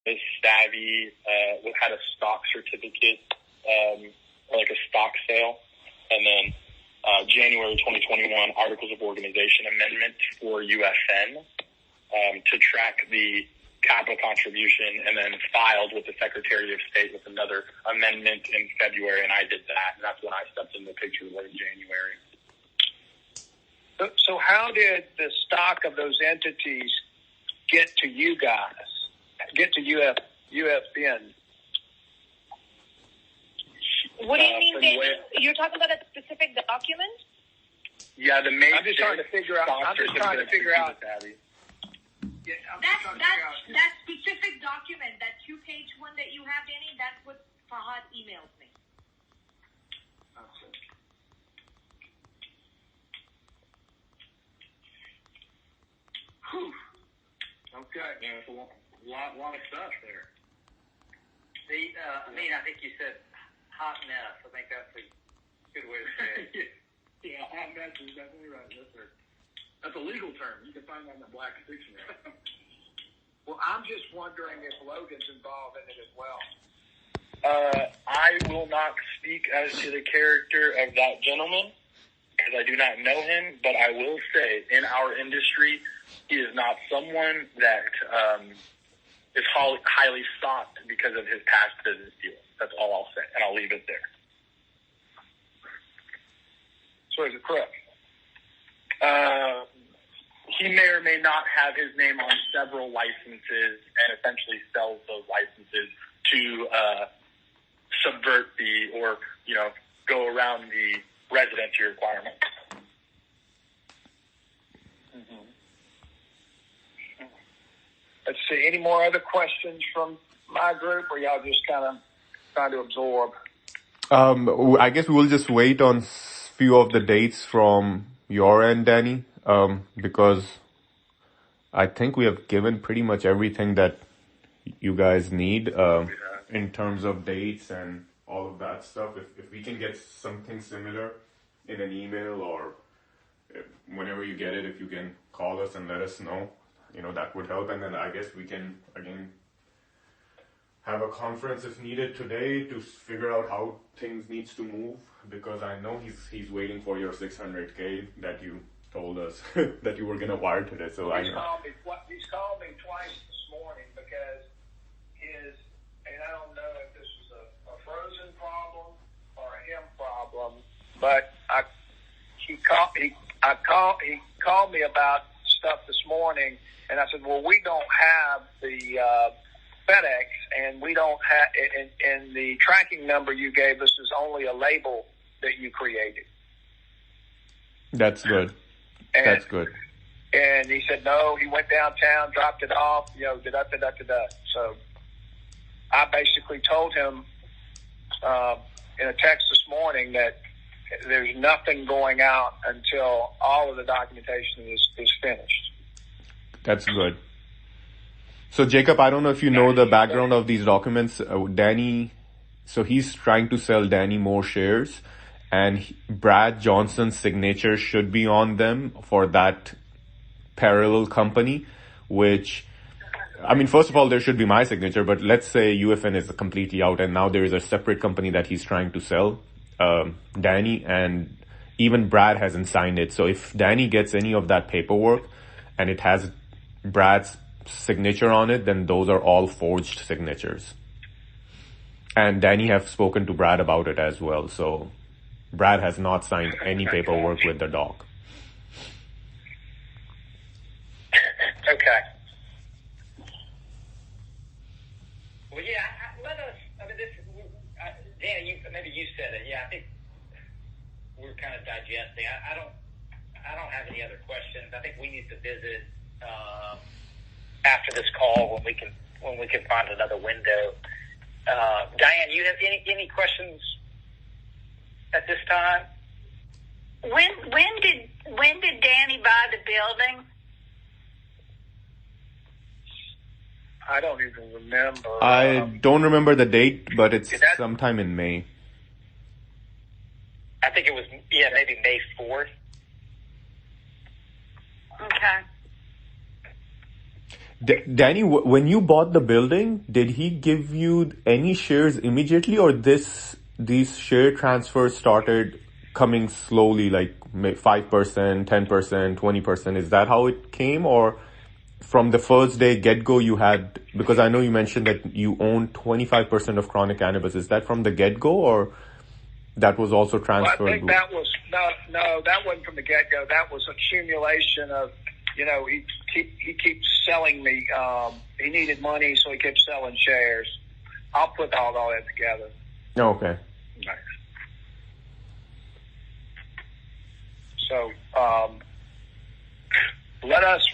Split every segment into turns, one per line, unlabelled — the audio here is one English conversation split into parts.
was savvy, had a stock certificate, or like a stock sale. And then January 2021, Articles of Organization Amendment for UFN to track the capital contribution, and then filed with the Secretary of State with another amendment in February, and I did that. And that's when I stepped in the picture late January.
So how did the stock of those entities get to you guys, get to UFN?
What do you mean, David? You're talking about a specific document?
Yeah, the main.
I'm just trying to figure out.
That specific document, that 2-page one that you have, Danny, that's what Fahad emailed me.
Whew. Okay.
Yeah, it's a lot of stuff there.
I think you said hot mess. I think that's a good way to say it.
Yeah, hot mess is definitely right. Yes, sir. That's a legal term. You can find that in the Black Dictionary.
Well, I'm just wondering if Logan's involved in it as well.
I will not speak as to the character of that gentleman because I do not know him, but I will say in our industry, he is not someone that is highly sought because of his past business dealings. That's all I'll say, and I'll leave it there.
So is it correct?
He may or may not have his name on several licenses and essentially sells those licenses to subvert go around the residency requirement.
Mm-hmm. Let's see. Any more other questions from my group, or y'all just kind of trying to absorb?
I guess we will just wait on few of the dates from your end, Danny, because I think we have given pretty much everything that you guys need in terms of dates and all of that stuff. If we can get something similar in an email, or whenever you get it, if you can call us and let us know, that would help. And then I guess we can, again, have a conference if needed today to figure out how things needs to move, because I know he's waiting for your $600K that you told us that you were going to wire today. So
he's called me twice this morning because and I don't know if this was a frozen problem or a him problem, but he called me about stuff this morning, and I said, well, we don't have the FedEx, and we don't have, and the tracking number you gave us is only a label that you created.
That's good. That's good.
And he said, no, he went downtown, dropped it off, da-da-da-da-da-da. So I basically told him in a text this morning that there's nothing going out until all of the documentation is finished.
That's good. So, Jacob, I don't know if you know the background of these documents. Danny, so he's trying to sell Danny more shares, and Brad Johnson's signature should be on them for that parallel company, which, first of all, there should be my signature, but let's say UFN is completely out and now there is a separate company that he's trying to sell, Danny, and even Brad hasn't signed it. So if Danny gets any of that paperwork and it has Brad's signature on it, then those are all forged signatures. And Danny have spoken to Brad about it as well. So Brad has not signed any paperwork with the doc.
Okay.
Well, yeah, Dan, maybe you said it. Yeah, I think we're kind of digesting. I don't have any other questions. I think we need to visit after this call when we can find another window. Diane, you have any questions at this time?
When did Danny buy the building?
I don't even remember.
I don't remember the date, but it's sometime in May.
I think it was, maybe May 4th.
Okay.
Danny, when you bought the building, did he give you any shares immediately, or these share transfers started coming slowly, like 5%, 10%, 20%? Is that how it came, or from the first day get-go you had, because I know you mentioned that you own 25% of Chronic Cannabis. Is that from the get-go, or that was also transferred?
Well, I think that was, no, that wasn't from the get-go. That was accumulation of, he keeps selling me. He needed money, so he kept selling shares. I'll put all that together.
Oh, okay.
Nice. So, let us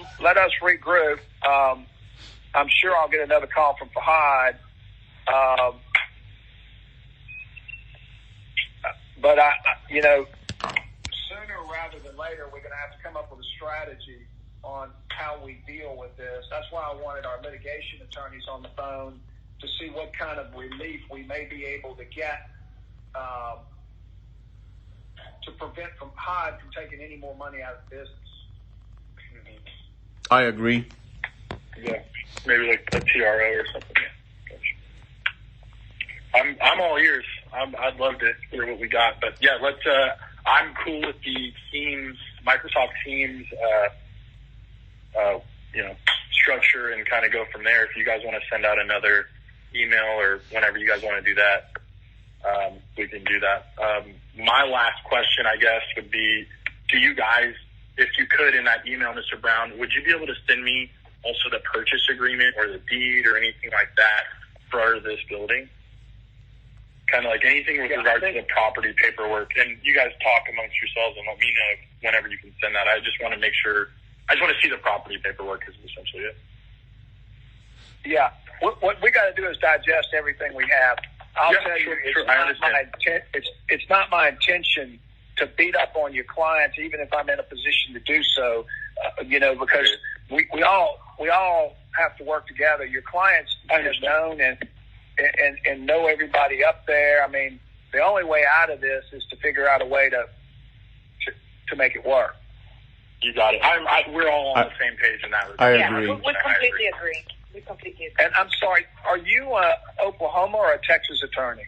regroup. I'm sure I'll get another call from Fahad. But sooner rather than later, we're going to have to come up with a strategy on how we deal with this. That's why I wanted our litigation attorneys on the phone to see what kind of relief we may be able to get to prevent Fahad from taking any more money out of the business.
I agree.
Yeah, maybe like a TRO or something. I'm all ears. I'd love to hear what we got, but yeah, let's. I'm cool with the Teams, Microsoft Teams, structure, and kind of go from there. If you guys want to send out another email or whenever you guys want to do that, we can do that. My last question, I guess, would be: do you guys, if you could, in that email, Mr. Brown, would you be able to send me also the purchase agreement or the deed or anything like that for this building? Kind of like anything with regards to the property paperwork. And you guys talk amongst yourselves and let me know whenever you can send that. I just want to make sure, I just want to see the property paperwork is essentially it.
Yeah. What we got to do is digest everything we have. I'll tell you, it's not my intention to beat up on your clients, even if I'm in a position to do so, because we all have to work together. Your clients are known and know everybody up there. I mean, the only way out of this is to figure out a way to make it work.
You got it. We're all on the same page in that regard.
I agree.
We completely agree.
And I'm sorry, are you Oklahoma or a Texas attorney?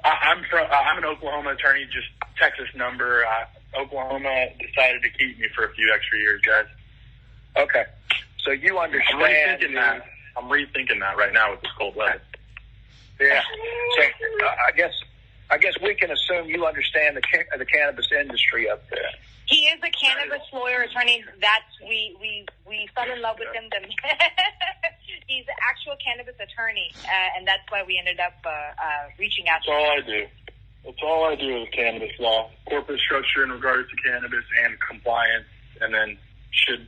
I'm an Oklahoma attorney, just Texas number. Oklahoma decided to keep me for a few extra years, guys.
Okay. So you understand.
I'm rethinking that right now with this cold weather.
Yeah. So I guess we can assume you understand the cannabis industry up there.
He is a cannabis lawyer attorney. We fell in love with him. He's an actual cannabis attorney, and that's why we ended up reaching out to him.
That's all I do. That's all I do is cannabis law, corporate structure in regards to cannabis and compliance. And then should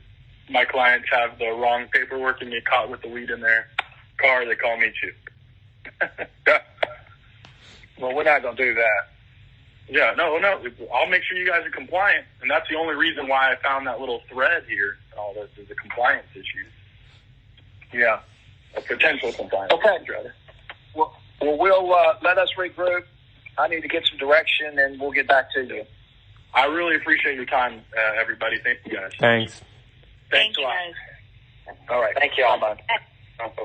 my clients have the wrong paperwork and get caught with the weed in their car, they call me too.
Well, we're not going to do that.
Yeah, no. I'll make sure you guys are compliant. And that's the only reason why I found that little thread here and all this is the compliance issues.
Yeah.
A potential compliance.
Okay.
Rather.
Well, we'll let us regroup. I need to get some direction, and we'll get back to you.
I really appreciate your time, everybody. Thank you, guys.
Thanks.
Thanks a lot.
Guys.
All right.
Thank you all.
Bye-bye.